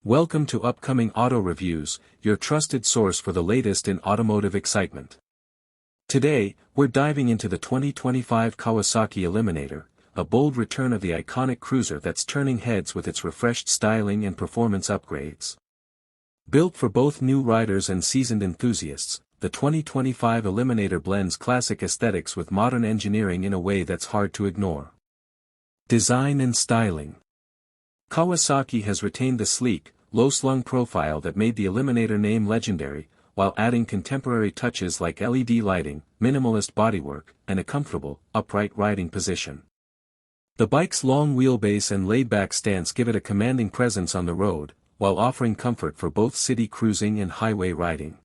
Welcome to Upcoming Auto Reviews, your trusted source for the latest in automotive excitement. Today, we're diving into the 2025 Kawasaki Eliminator, a bold return of the iconic cruiser that's turning heads with its refreshed styling and performance upgrades. Built for both new riders and seasoned enthusiasts, the 2025 Eliminator blends classic aesthetics with modern engineering in a way that's hard to ignore. Design and styling. Kawasaki has retained the sleek, low-slung profile that made the Eliminator name legendary, while adding contemporary touches like LED lighting, minimalist bodywork, and a comfortable, upright riding position. The bike's long wheelbase and laid-back stance give it a commanding presence on the road, while offering comfort for both city cruising and highway riding.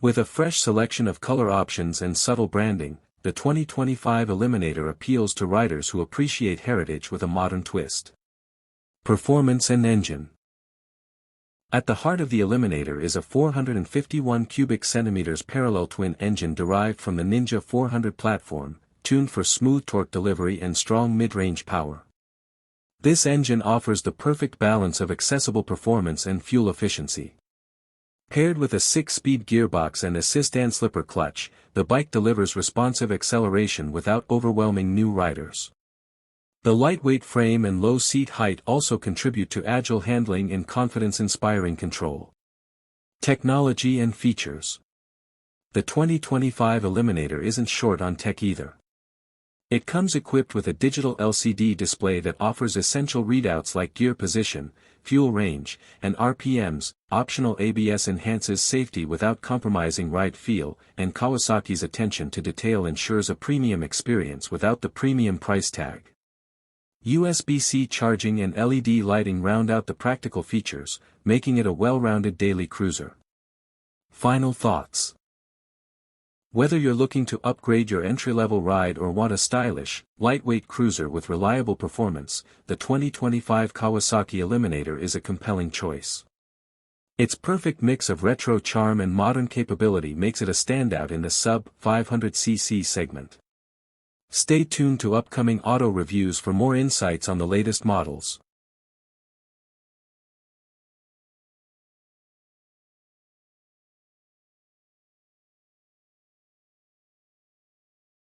With a fresh selection of color options and subtle branding, the 2025 Eliminator appeals to riders who appreciate heritage with a modern twist. Performance and engine. At the heart of the Eliminator is a 451 cubic centimeters parallel twin engine derived from the Ninja 400 platform, tuned for smooth torque delivery and strong mid-range power. This engine offers the perfect balance of accessible performance and fuel efficiency. Paired with a 6-speed gearbox and assist-and-slipper clutch, the bike delivers responsive acceleration without overwhelming new riders. The lightweight frame and low seat height also contribute to agile handling and confidence-inspiring control. Technology and features. The 2025 Eliminator isn't short on tech either. It comes equipped with a digital LCD display that offers essential readouts like gear position, fuel range, and RPMs. Optional ABS enhances safety without compromising ride feel, and Kawasaki's attention to detail ensures a premium experience without the premium price tag. USB-C charging and LED lighting round out the practical features, making it a well-rounded daily cruiser. Final thoughts. Whether you're looking to upgrade your entry-level ride or want a stylish, lightweight cruiser with reliable performance, the 2025 Kawasaki Eliminator is a compelling choice. Its perfect mix of retro charm and modern capability makes it a standout in the sub-500cc segment. Stay tuned to upcoming auto reviews for more insights on the latest models.